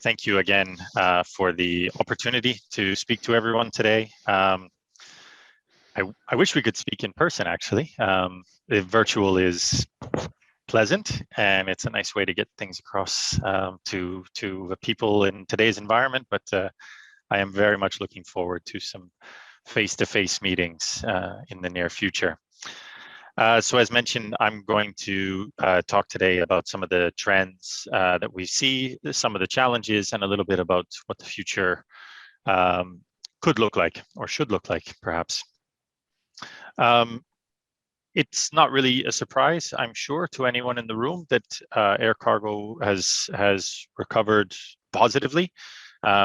thank you again for the opportunity to speak to everyone today. I wish we could speak in person, actually. The virtual is pleasant, and it's a nice way to get things across to the people in today's environment, but I am very much looking forward to some face-to-face meetings in the near future. So as mentioned, I'm going to talk today about some of the trends that we see, some of the challenges, and a little bit about what the future could look like, or should look like, perhaps. It's not really a surprise, I'm sure, to anyone in the room that air cargo has recovered positively.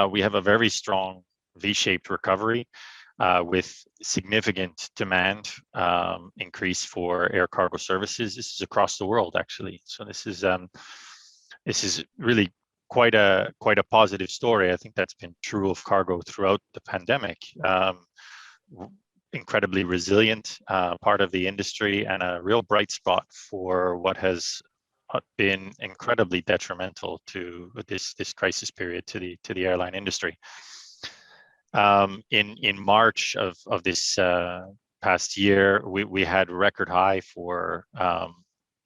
We have a very strong V-shaped recovery with significant demand increase for air cargo services. This is across the world, actually. So this is really quite a positive story. I think that's been true of cargo throughout the pandemic. Incredibly resilient part of the industry, and a real bright spot for what has been incredibly detrimental to this crisis period to the airline industry. In March of this past year, we had record high for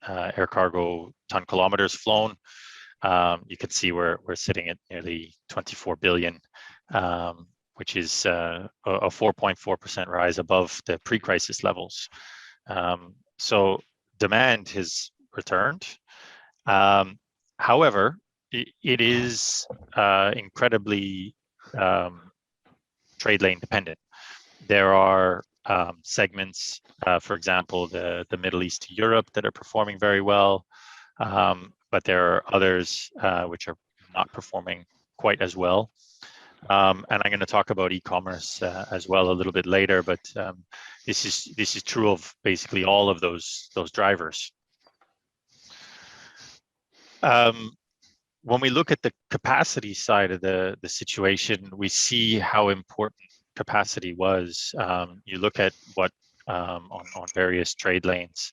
air cargo ton kilometers flown. You can see we're sitting at nearly 24 billion. Which is a 4.4% rise above the pre-crisis levels. So demand has returned. However, it is incredibly trade lane dependent. There are segments, for example, the Middle East to Europe, that are performing very well, but there are others which are not performing quite as well. And I'm going to talk about e-commerce as well a little bit later, but this is true of basically all of those drivers. When we look at the capacity side of the situation, we see how important capacity was. You look at what on various trade lanes,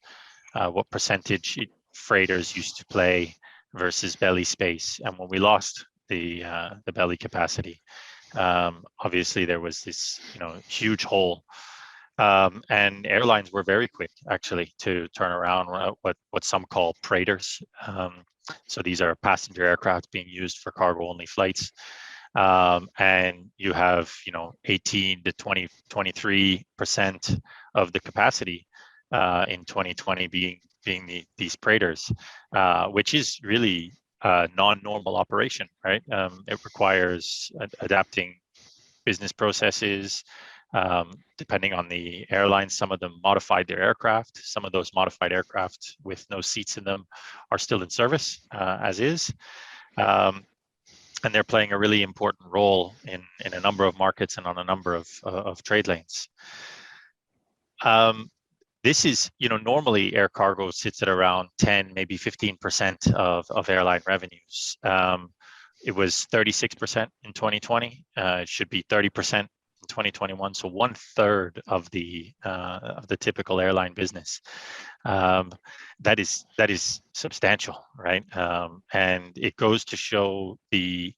what percentage freighters used to play versus belly space, and when we lost the belly capacity, obviously there was this huge hole, and airlines were very quick actually to turn around what some call freighters. So these are passenger aircraft being used for cargo only flights, and you have 18 to 23% of the capacity in 2020 being these freighters, which is really non-normal operation, right? It requires adapting business processes. Depending on the airline, some of them modified their aircraft. Some of those modified aircraft with no seats in them are still in service as is. And they're playing a really important role in a number of markets and on a number of trade lanes. This is, normally air cargo sits at around 10, maybe 15% of airline revenues. It was 36% in 2020. It should be 30% in 2021. So 1/3 of the typical airline business. That is substantial, right? And it goes to show the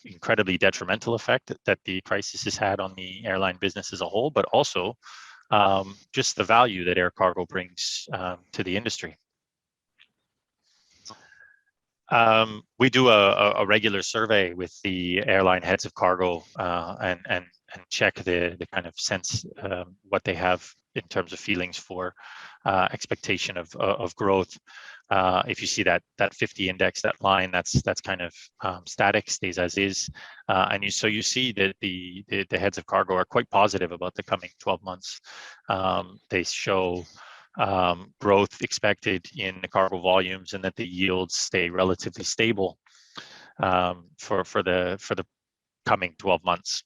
incredibly detrimental effect that the crisis has had on the airline business as a whole, but also just the value that air cargo brings to the industry. We do a regular survey with the airline heads of cargo and check the kind of sense what they have in terms of feelings for expectation of growth. If you see that 50 index, that line, that's kind of static, stays as is, and you see that the heads of cargo are quite positive about the coming 12 months. They show growth expected in the cargo volumes, and that the yields stay relatively stable for the coming 12 months.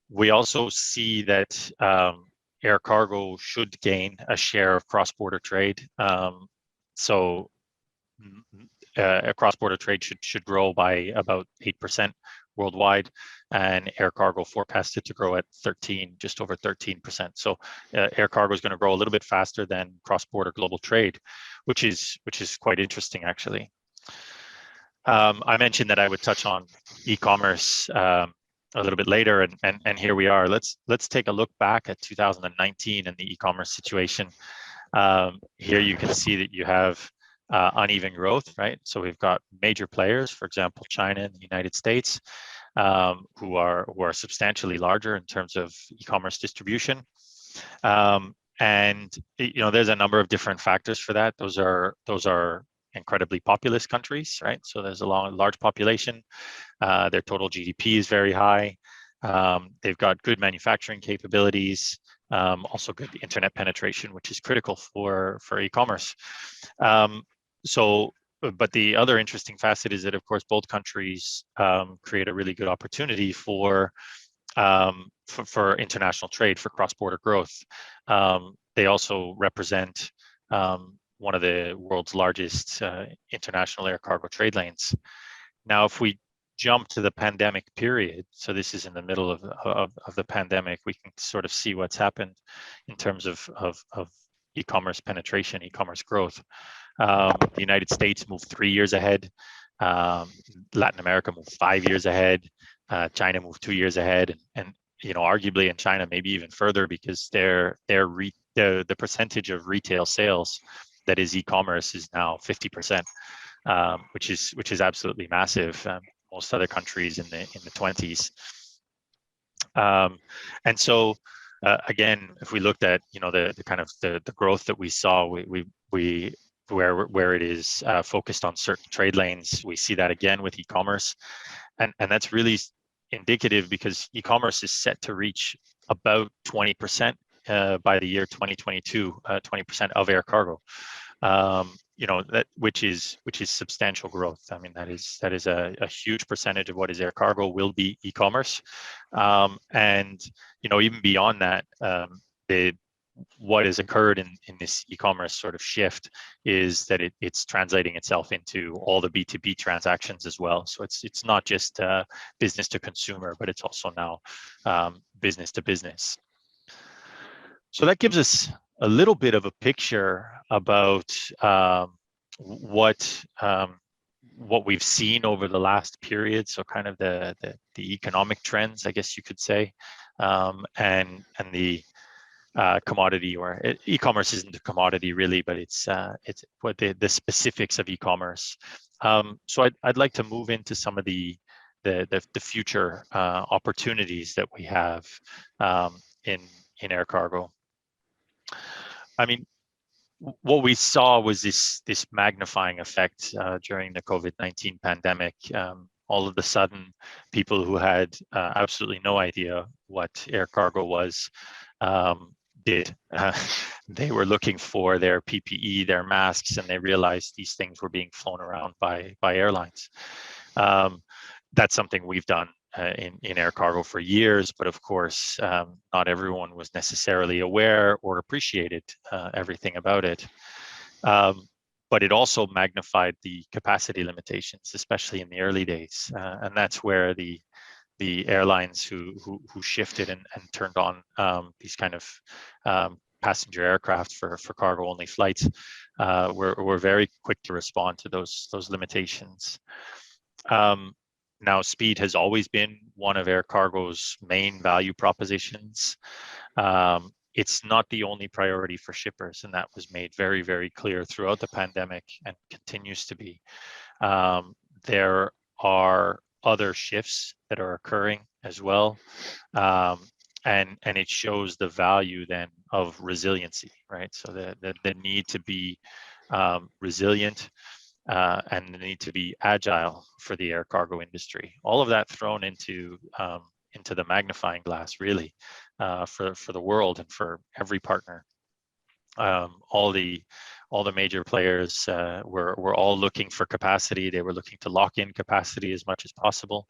We also see that air cargo should gain a share of cross-border trade. So cross-border trade should grow by about 8% worldwide, and air cargo forecasted to grow at just over 13%. So air cargo is going to grow a little bit faster than cross-border global trade, which is quite interesting, actually. I mentioned that I would touch on e-commerce a little bit later, and here we are. Let's take a look back at 2019 and the e-commerce situation. Here you can see that you have uneven growth, right? So we've got major players, for example, China and the United States, who are substantially larger in terms of e-commerce distribution. And there's a number of different factors for that. Those are incredibly populous countries, right? So there's a large population. Their total GDP is very high. They've got good manufacturing capabilities, also good internet penetration, which is critical for e-commerce. But the other interesting facet is that, of course, both countries create a really good opportunity for international trade, for cross-border growth. They also represent one of the world's largest international air cargo trade lanes. Now, if we jump to the pandemic period, so this is in the middle of the pandemic, we can sort of see what's happened in terms of e-commerce penetration, e-commerce growth. The United States moved 3 years ahead. Latin America moved 5 years ahead. China moved 2 years ahead, and arguably in China maybe even further, because the percentage of retail sales that is e-commerce is now 50%, which is absolutely massive. Most other countries in the 20s. And so again, if we looked at the kind of the growth that we saw, where it is focused on certain trade lanes, we see that again with e-commerce, and that's really indicative, because e-commerce is set to reach about 20% by the year 2022, 20% of air cargo. Which is substantial growth. I mean, that is a huge percentage of what is air cargo will be e-commerce, and even beyond that, what has occurred in this e-commerce sort of shift is that it's translating itself into all the B2B transactions as well. So it's not just business to consumer, but it's also now business to business. So that gives us a little bit of a picture about what we've seen over the last period. So kind of the economic trends, I guess you could say, and the commodity, or e-commerce isn't a commodity really, but it's what the specifics of e-commerce. So I'd like to move into some of the future opportunities that we have in air cargo. I mean, what we saw was this magnifying effect during the COVID-19 pandemic. All of a sudden, people who had absolutely no idea what air cargo was did. They were looking for their PPE, their masks, and they realized these things were being flown around by airlines. That's something we've done in air cargo for years, but of course, not everyone was necessarily aware or appreciated everything about it. But it also magnified the capacity limitations, especially in the early days, and that's where the airlines who shifted and turned on these kind of passenger aircraft for cargo only flights were very quick to respond to those limitations. Now, speed has always been one of air cargo's main value propositions. It's not the only priority for shippers, and that was made very, very clear throughout the pandemic and continues to be. There are other shifts that are occurring as well, and it shows the value then of resiliency, right? So the need to be resilient and the need to be agile for the air cargo industry. All of that thrown into the magnifying glass, really, for the world and for every partner. All the major players were all looking for capacity. They were looking to lock in capacity as much as possible,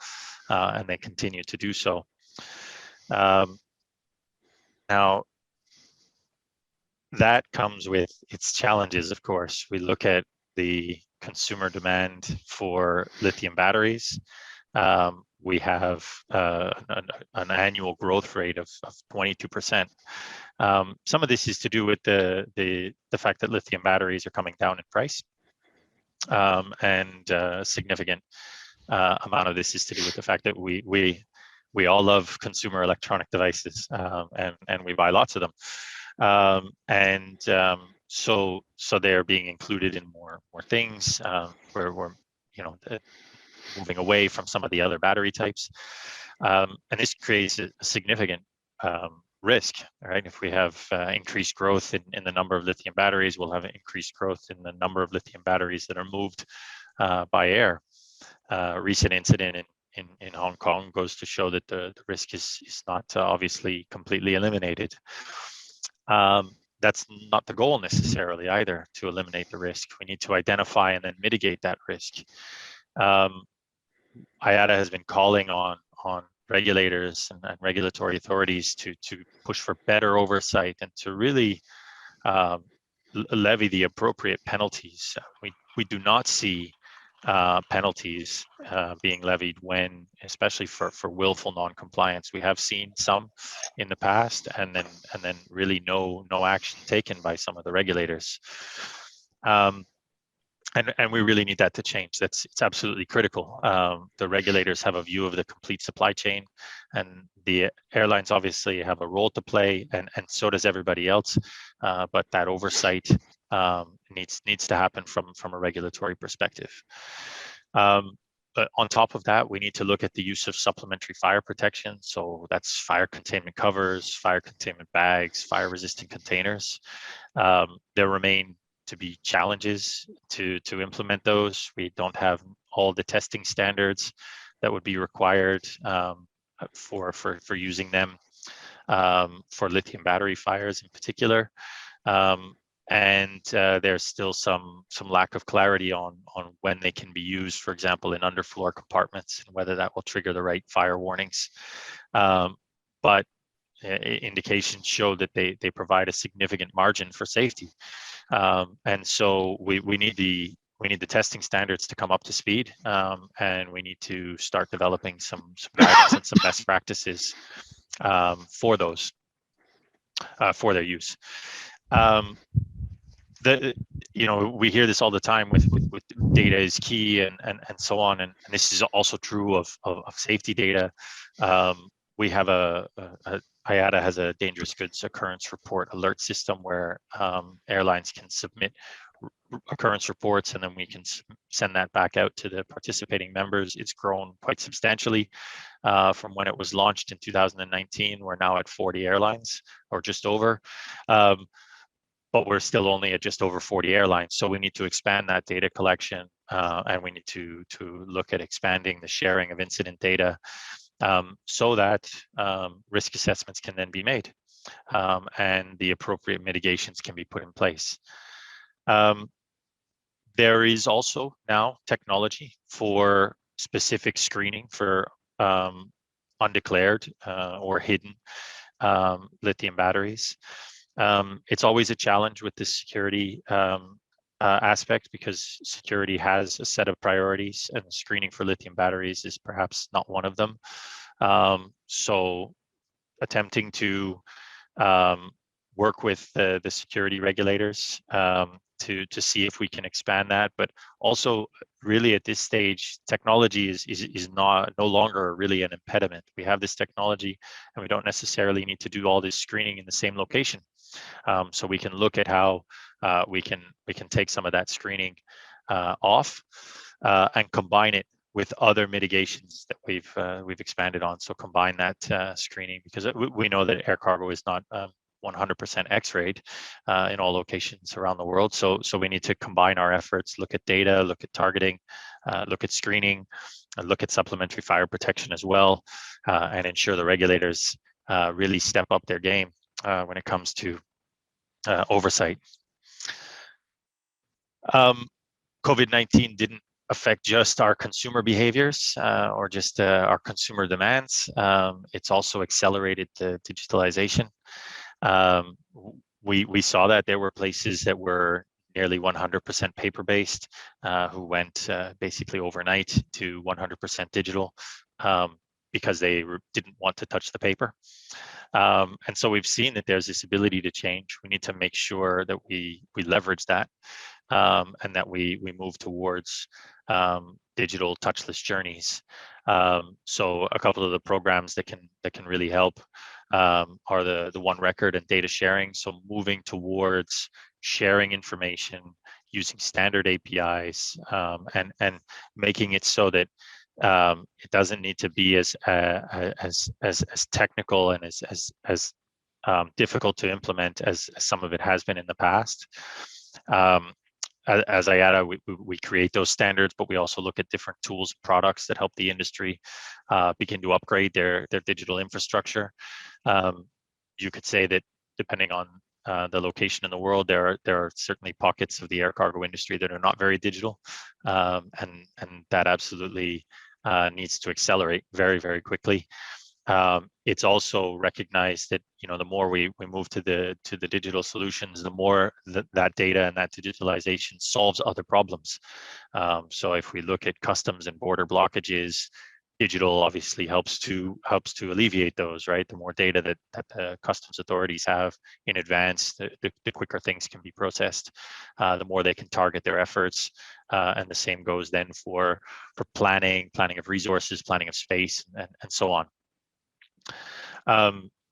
and they continue to do so. Now, that comes with its challenges, of course. We look at the consumer demand for lithium batteries. We have an annual growth rate of 22%. Some of this is to do with the fact that lithium batteries are coming down in price. and a significant amount of this is to do with the fact that we all love consumer electronic devices, and we buy lots of them, so they're being included in more things. We're moving away from some of the other battery types, and this creates a significant risk. Right, if we have increased growth in the number of lithium batteries, we'll have increased growth in the number of lithium batteries that are moved by air. Recent incident in Hong Kong goes to show that the risk is not obviously completely eliminated. That's not the goal necessarily either, to eliminate the risk. We need to identify and then mitigate that risk. IATA has been calling on regulators and regulatory authorities to push for better oversight and to really levy the appropriate penalties. We do not see penalties being levied when, especially for willful non-compliance. We have seen some in the past, and then really no action taken by some of the regulators. And we really need that to change. It's absolutely critical. The regulators have a view of the complete supply chain, and the airlines obviously have a role to play, and so does everybody else. But that oversight needs to happen from a regulatory perspective. But on top of that, we need to look at the use of supplementary fire protection. So that's fire containment covers, fire containment bags, fire-resistant containers. There remain to be challenges to implement those. We don't have all the testing standards that would be required for using them for lithium battery fires in particular. And there's still some lack of clarity on when they can be used, for example, in underfloor compartments, and whether that will trigger the right fire warnings. But indications show that they provide a significant margin for safety. And so we need the testing standards to come up to speed, and we need to start developing some guidance and some best practices for those, for their use. We hear this all the time with data is key and so on, and this is also true of safety data. We have IATA has a dangerous goods occurrence report alert system where airlines can submit occurrence reports, and then we can send that back out to the participating members. It's grown quite substantially from when it was launched in 2019. We're now at 40 airlines, or just over. But we're still only at just over 40 airlines. So we need to expand that data collection, and we need to look at expanding the sharing of incident data, so that risk assessments can then be made, and the appropriate mitigations can be put in place. There is also now technology for specific screening for undeclared or hidden lithium batteries. It's always a challenge with the security aspect, because security has a set of priorities, and screening for lithium batteries is perhaps not one of them. So attempting to work with the security regulators to see if we can expand that, but also really at this stage, technology is no longer really an impediment. We have this technology, and we don't necessarily need to do all this screening in the same location. So we can look at how we can take some of that screening off and combine it with other mitigations that we've expanded on. So combine that screening, because we know that air cargo is not 100% X-rayed in all locations around the world. So we need to combine our efforts, look at data, look at targeting, look at screening, and look at supplementary fire protection as well, and ensure the regulators really step up their game when it comes to oversight. COVID-19 didn't affect just our consumer behaviors or just our consumer demands. It's also accelerated the digitalization. We saw that there were places that were nearly 100% paper-based who went basically overnight to 100% digital because they didn't want to touch the paper. And so we've seen that there's this ability to change. We need to make sure that we leverage that. and that we move towards digital touchless journeys. So a couple of the programs that can really help are the One Record and data sharing. So moving towards sharing information using standard APIs, and making it so that it doesn't need to be as technical and as difficult to implement as some of it has been in the past. As IATA, we create those standards, but we also look at different tools and products that help the industry begin to upgrade their digital infrastructure. You could say that depending on the location in the world, there are certainly pockets of the air cargo industry that are not very digital, and that absolutely needs to accelerate very, very quickly. It's also recognized that the more we move to the digital solutions, the more that data and that digitalization solves other problems. So if we look at customs and border blockages, digital obviously helps to alleviate those, right? The more data that the customs authorities have in advance, the quicker things can be processed, the more they can target their efforts, and the same goes then for planning of resources, planning of space, and so on.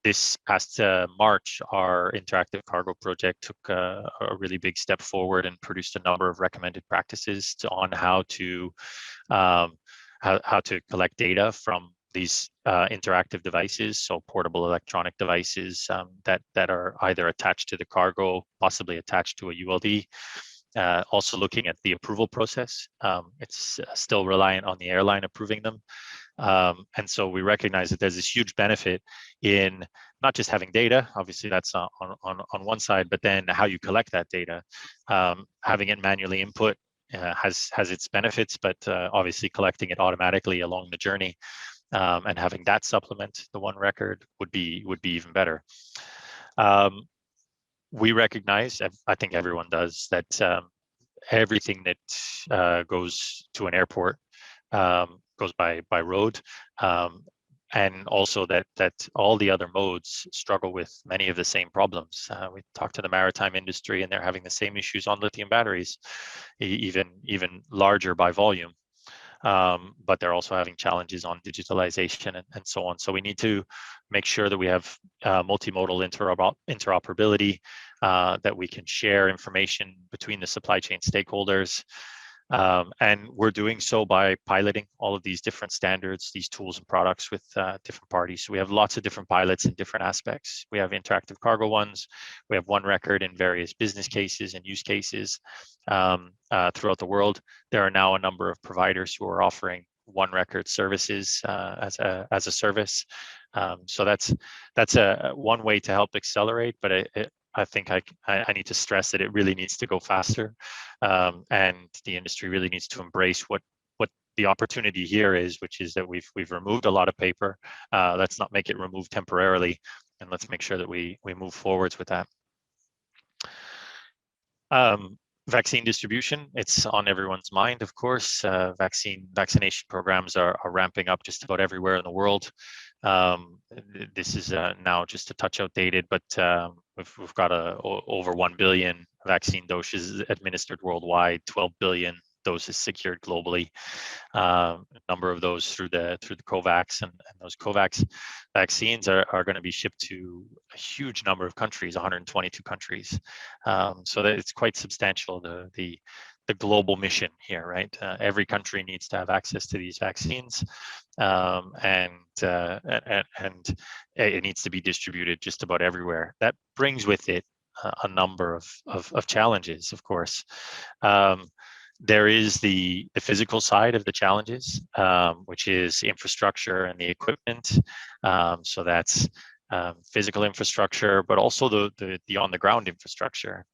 This past March, our interactive cargo project took a really big step forward and produced a number of recommended practices on how to collect data from these interactive devices, so portable electronic devices that are either attached to the cargo, possibly attached to a ULD. Also looking at the approval process. It's still reliant on the airline approving them. And so we recognize that there's this huge benefit in not just having data, obviously that's on one side, but then how you collect that data. Having it manually input has its benefits, but obviously collecting it automatically along the journey, and having that supplement the One Record would be even better. We recognize, I think everyone does, that everything that goes to an airport goes by road, and also that all the other modes struggle with many of the same problems. We talked to the maritime industry, and they're having the same issues on lithium batteries, even larger by volume. But they're also having challenges on digitalization and so on. So we need to make sure that we have multimodal interoperability, that we can share information between the supply chain stakeholders. And we're doing so by piloting all of these different standards, these tools and products with different parties. So we have lots of different pilots in different aspects. We have interactive cargo ones. We have One Record in various business cases and use cases throughout the world. There are now a number of providers who are offering One Record services as a service. So that's one way to help accelerate, but I think I need to stress that it really needs to go faster, and the industry really needs to embrace what the opportunity here is, which is that we've removed a lot of paper. Let's not make it removed temporarily, and let's make sure that we move forwards with that. Vaccine distribution, it's on everyone's mind, of course. Vaccination programs are ramping up just about everywhere in the world. This is now just a touch outdated, but we've got over 1 billion vaccine doses administered worldwide, 12 billion doses secured globally. A number of those through the COVAX, and those COVAX vaccines are going to be shipped to a huge number of countries, 122 countries. So that it's quite substantial, the global mission here, right? Every country needs to have access to these vaccines, and it needs to be distributed just about everywhere. That brings with it a number of challenges, of course. There is the physical side of the challenges, which is infrastructure and the equipment. So that's physical infrastructure, but also the on-the-ground infrastructure.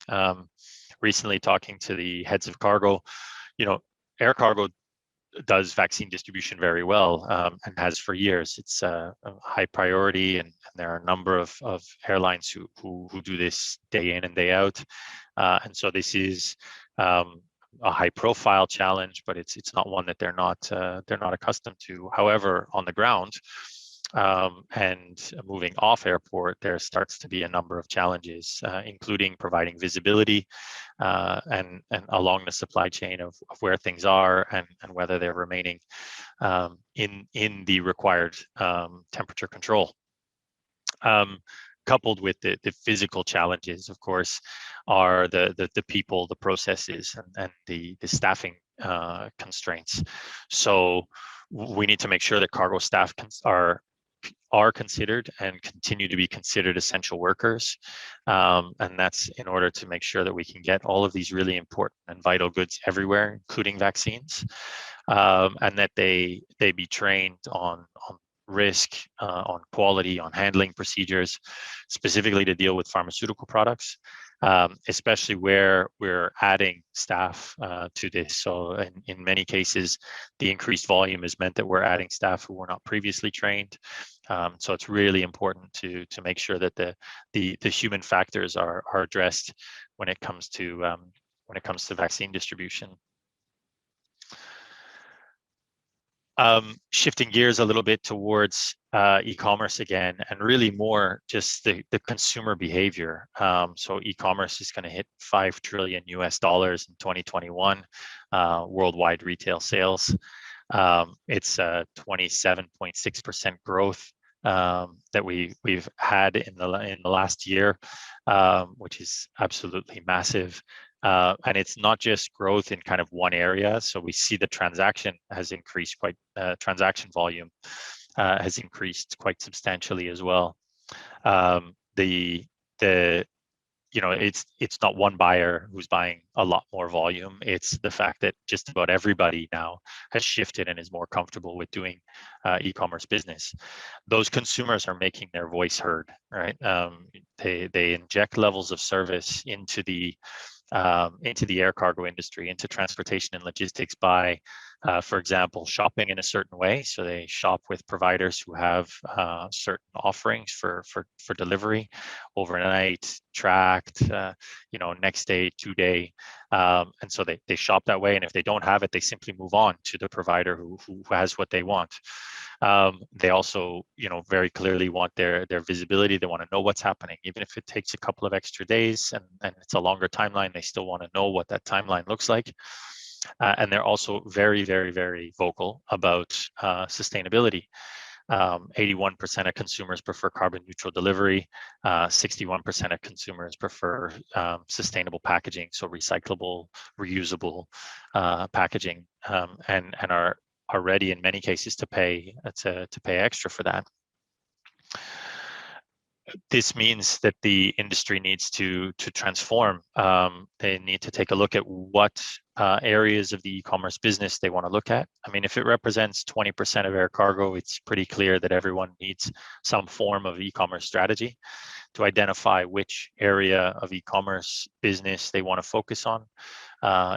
Recently talking to the heads of cargo, Air Cargo does vaccine distribution very well, and has for years. It's a high priority, and there are a number of airlines who do this day in and day out. And so this is a high-profile challenge, but it's not one that they're not accustomed to. However, on the ground, And moving off airport, there starts to be a number of challenges, including providing visibility and along the supply chain of where things are and whether they're remaining in the required temperature control. Coupled with the physical challenges, of course, are the people, the processes, and the staffing constraints. So we need to make sure that cargo staff are considered and continue to be considered essential workers. And that's in order to make sure that we can get all of these really important and vital goods everywhere, including vaccines, and that they be trained on risk, on quality, on handling procedures, specifically to deal with pharmaceutical products, especially where we're adding staff to this. So in many cases, the increased volume has meant that we're adding staff who were not previously trained. So it's really important to make sure that the human factors are addressed when it comes to vaccine distribution. Shifting gears a little bit towards e-commerce again, and really more just the consumer behavior. So e-commerce is going to hit $5 trillion US in 2021, worldwide retail sales. It's a 27.6% growth that we've had in the last year, which is absolutely massive. And it's not just growth in kind of one area. So we see the transaction has increased quite, transaction volume has increased quite substantially as well. It's not one buyer who's buying a lot more volume. It's the fact that just about everybody now has shifted and is more comfortable with doing e-commerce business. Those consumers are making their voice heard, right? They inject levels of service into the air cargo industry, into transportation and logistics by, for example, shopping in a certain way. So they shop with providers who have certain offerings for delivery, overnight, tracked, next day, 2-day. And so they shop that way. And if they don't have it, they simply move on to the provider who has what they want. They also, very clearly want their visibility. They want to know what's happening, even if it takes a couple of extra days and it's a longer timeline. They still want to know what that timeline looks like. And they're also very, very, very vocal about sustainability. 81% of consumers prefer carbon neutral delivery. 61% of consumers prefer sustainable packaging, so recyclable, reusable packaging, and are ready in many cases to pay extra for that. This means that the industry needs to transform. They need to take a look at what areas of the e-commerce business they want to look at. I mean, if it represents 20% of air cargo, it's pretty clear that everyone needs some form of e-commerce strategy to identify which area of e-commerce business they want to focus on.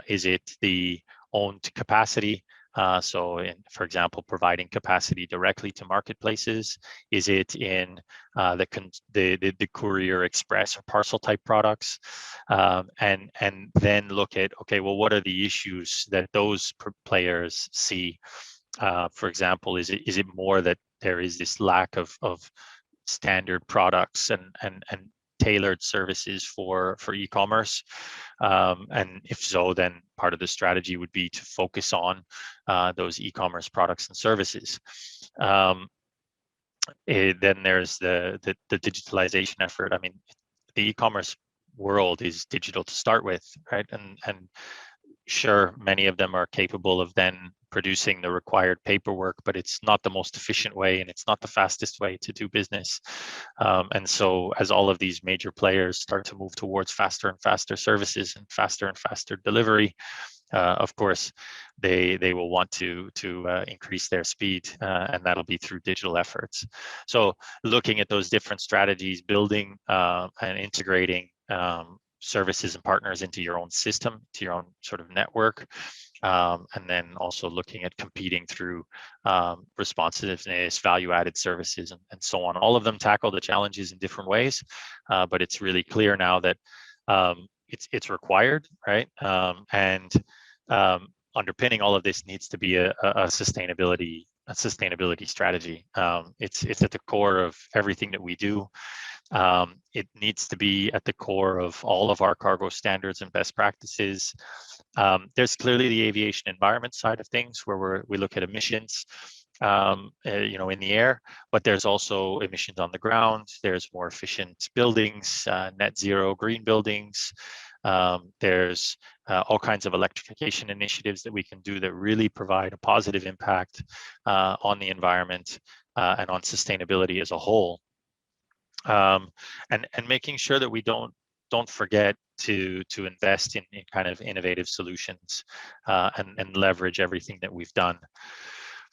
Is it the owned capacity? For example, providing capacity directly to marketplaces? Is it in the courier, express, or parcel type products? And then look at, okay, well, what are the issues that those players see? For example, is it more that there is this lack of standard products and tailored services for e-commerce? And if so, then part of the strategy would be to focus on those e-commerce products and services. Then there's the digitalization effort. I mean, the e-commerce world is digital to start with, right? And sure, many of them are capable of then producing the required paperwork, but it's not the most efficient way and it's not the fastest way to do business. And so as all of these major players start to move towards faster and faster services and faster delivery, of course, they will want to increase their speed, and that'll be through digital efforts. So looking at those different strategies, building and integrating services and partners into your own system, to your own sort of network, and then also looking at competing through responsiveness, value-added services, and so on. All of them tackle the challenges in different ways, but it's really clear now that it's required, right? And underpinning all of this needs to be a sustainability sustainability strategy. It's at the core of everything that we do. It needs to be at the core of all of our cargo standards and best practices. There's clearly the aviation environment side of things where we look at emissions, in the air, but there's also emissions on the ground. There's more efficient buildings, net zero green buildings. There's all kinds of electrification initiatives that we can do that really provide a positive impact on the environment and on sustainability as a whole. And making sure that we don't forget to invest in kind of innovative solutions and leverage everything that we've done.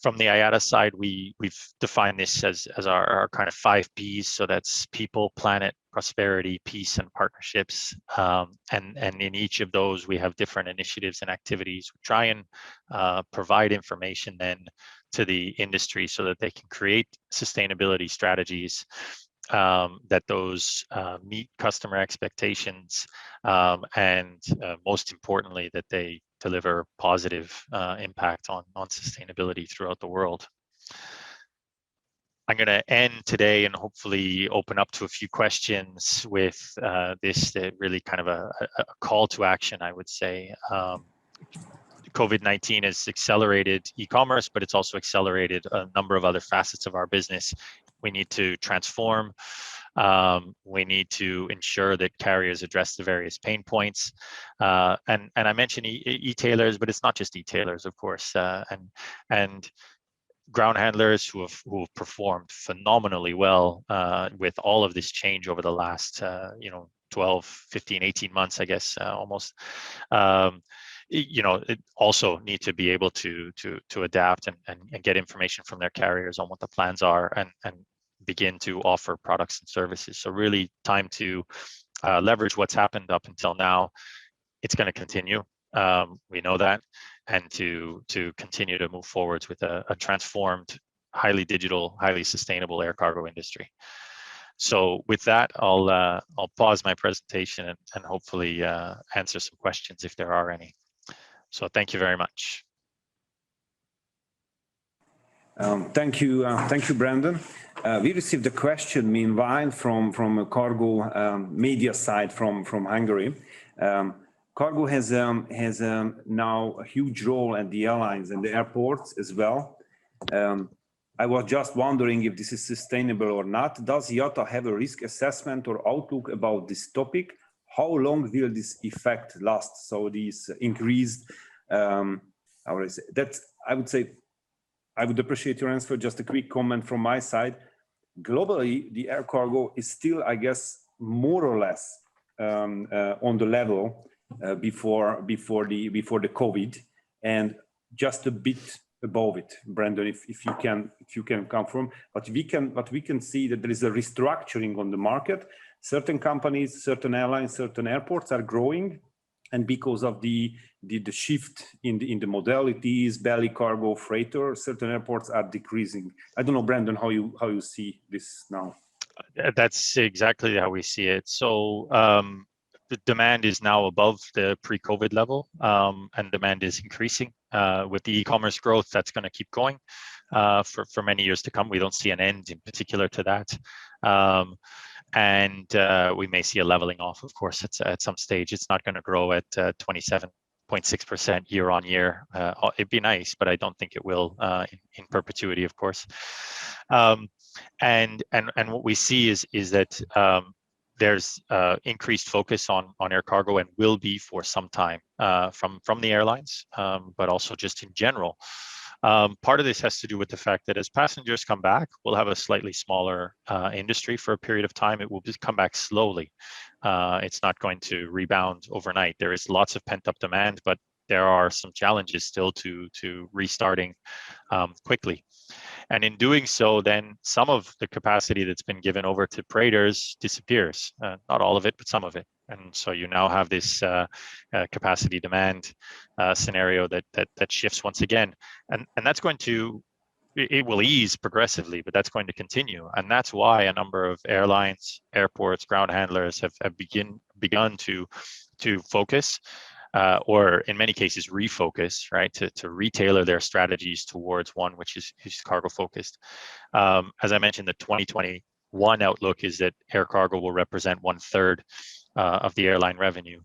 From the IATA side, we've defined this as our kind of 5 Ps. So that's people, planet, prosperity, peace, and partnerships. And in each of those, we have different initiatives and activities. We try and provide information then to the industry so that they can create sustainability strategies that those meet customer expectations, and most importantly, that they deliver positive impact on sustainability throughout the world. I'm going to end today and hopefully open up to a few questions with this really kind of a call to action, I would say. COVID-19 has accelerated e-commerce, but it's also accelerated a number of other facets of our business. We need to transform. We need to ensure that carriers address the various pain points. And I mentioned e-tailers, but it's not just e-tailers, of course, and ground handlers who have performed phenomenally well with all of this change over the last 12, 15, 18 months, I guess, almost. It also need to be able to adapt and get information from their carriers on what the plans are and begin to offer products and services. So really time to leverage what's happened up until now. It's going to continue. We know that, and to continue to move forwards with a transformed, highly digital, highly sustainable air cargo industry. So with that, I'll pause my presentation and hopefully answer some questions if there are any. So thank you very much. Thank you, Brendan. We received a question meanwhile from a cargo media side from Hungary. Cargo has now a huge role at the airlines and the airports as well. I was just wondering if this is sustainable or not. Does IATA have a risk assessment or outlook about this topic? How long will this effect last? So these increased, I would appreciate your answer. Just a quick comment from my side. Globally, the air cargo is still, I guess, more or less on the level before the COVID, and just a bit above it. Brendan, if you can confirm, but we can see that there is a restructuring on the market. Certain companies, certain airlines, certain airports are growing, and because of the shift in the modalities, belly cargo, freighter, certain airports are decreasing. I don't know, Brendan, how you see this now. That's exactly how we see it. So the demand is now above the pre-COVID level, and demand is increasing. With the e-commerce growth, that's going to keep going for many years to come. We don't see an end in particular to that. And we may see a leveling off, of course, at some stage. It's not going to grow at 27.6% year on year. It'd be nice, but I don't think it will in perpetuity, of course. And what we see is that there's increased focus on air cargo, and will be for some time from the airlines, but also just in general. Part of this has to do with the fact that as passengers come back, we'll have a slightly smaller industry for a period of time. It will just come back slowly. It's not going to rebound overnight. There is lots of pent-up demand, but there are some challenges still to restarting quickly. And in doing so, then some of the capacity that's been given over to freighters disappears. Not all of it, but some of it. And so you now have this capacity demand scenario that shifts once again. And that's going to, it will ease progressively, but that's going to continue. And that's why a number of airlines, airports, ground handlers have begun to focus or in many cases refocus, right, to retailer their strategies towards one which is cargo focused. As I mentioned, the 2021 outlook is that air cargo will represent 1/3 of the airline revenue.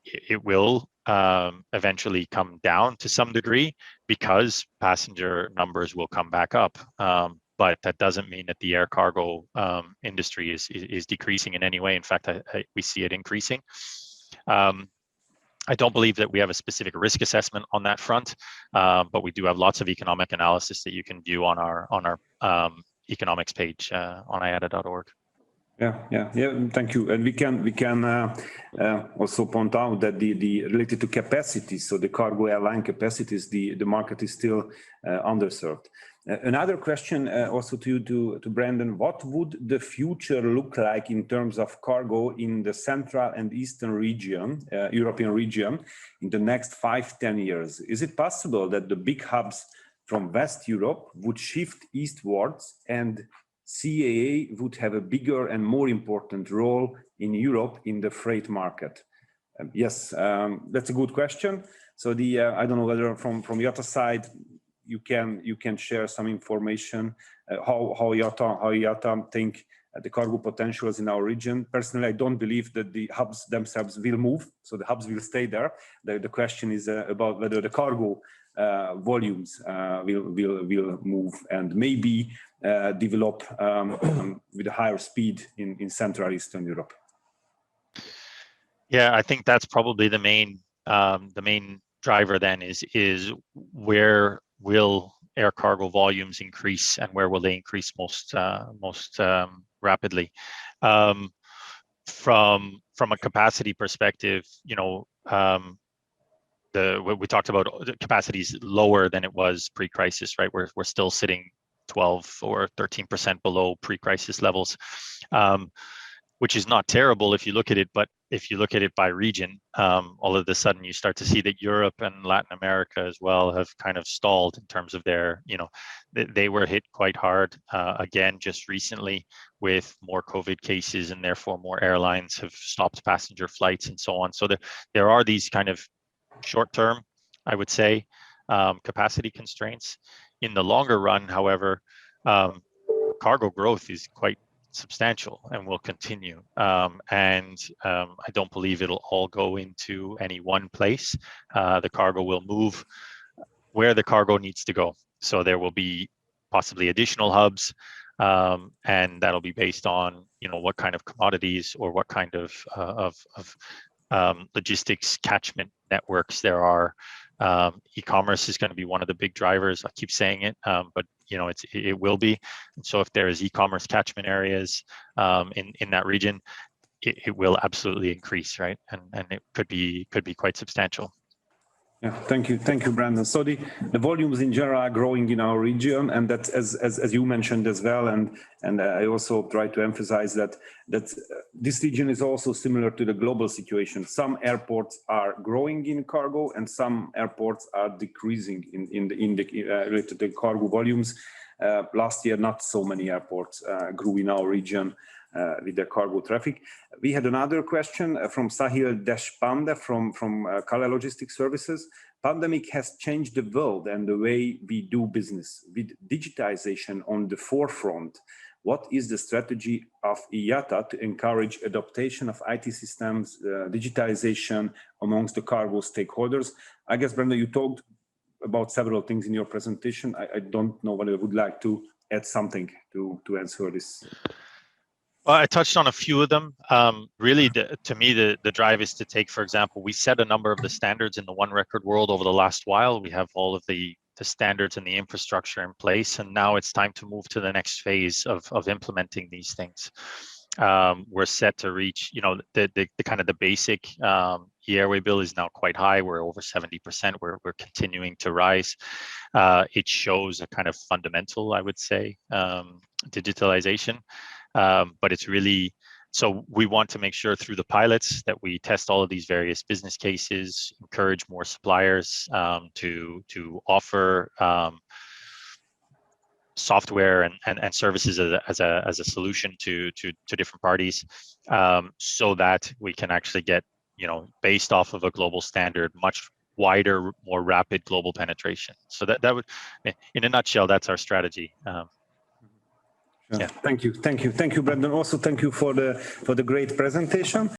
It will eventually come down to some degree because passenger numbers will come back up. But that doesn't mean that the air cargo industry is decreasing in any way. In fact, we see it increasing. I don't believe that we have a specific risk assessment on that front, but we do have lots of economic analysis that you can view on our economics page on IATA.org. Yeah. Thank you. And we can also point out that the related to capacity, so the cargo airline capacities, the market is still underserved. Another question also to Brendan: what would the future look like in terms of cargo in the Central and Eastern region, European region, in the next 5-10 years? Is it possible that the big hubs from West Europe would shift eastwards and CAA would have a bigger and more important role in Europe in the freight market? Yes, that's a good question. So I don't know whether from IATA side you can share some information how IATA think the cargo potentials in our region. Personally, I don't believe that the hubs themselves will move, so the hubs will stay there. The question is about whether the cargo volumes will move and maybe develop with a higher speed in Central Eastern Europe. Yeah, I think that's probably the main driver then is where will air cargo volumes increase and where will they increase most rapidly. From a capacity perspective, we talked about the capacity is lower than it was pre-crisis, right? We're still sitting 12 or 13% below pre-crisis levels, which is not terrible if you look at it, but if you look at it by region, all of a sudden you start to see that Europe and Latin America as well have kind of stalled in terms of their, they were hit quite hard again just recently with more COVID cases, and therefore more airlines have stopped passenger flights and so on. So there are these kind of short-term, I would say, capacity constraints. In the longer run, however, cargo growth is quite substantial and will continue. I don't believe it'll all go into any one place. The cargo will move where the cargo needs to go. So there will be possibly additional hubs, and that'll be based on what kind of commodities or what kind of logistics catchment networks there are. E-commerce is going to be one of the big drivers. I keep saying it, but it will be. And so if there is e-commerce catchment areas in that region, it will absolutely increase, right? And it could be quite substantial. Yeah, thank you, Brendan. So the volumes in general are growing in our region, and that's as you mentioned as well, and I also try to emphasize that this region is also similar to the global situation. Some airports are growing in cargo, and some airports are decreasing in the related to the cargo volumes. Last year, not so many airports grew in our region with the cargo traffic. We had another question from Sahil Deshpande from Kala Logistics Services. Pandemic has changed the world and the way we do business. With digitization on the forefront, what is the strategy of IATA to encourage adaptation of IT systems, digitization amongst the cargo stakeholders? I guess, Brenda, you talked about several things in your presentation. I don't know whether you would like to add something to answer this. Well, I touched on a few of them. Really, to me, the drive is to take, for example, we set a number of the standards in the One Record world over the last while. We have all of the standards and the infrastructure in place, and now it's time to move to the next phase of implementing these things. We're set to reach, the kind of the basic e-airway bill is now quite high. We're over 70%. We're continuing to rise. It shows a kind of fundamental, I would say, digitalization. But it's really, so we want to make sure through the pilots that we test all of these various business cases, encourage more suppliers to offer software and services as a solution to different parties, so that we can actually get based off of a global standard, much wider, more rapid global penetration. So that would, in a nutshell, that's our strategy. Yeah. Thank you, Brendan. Also, thank you for the great presentation.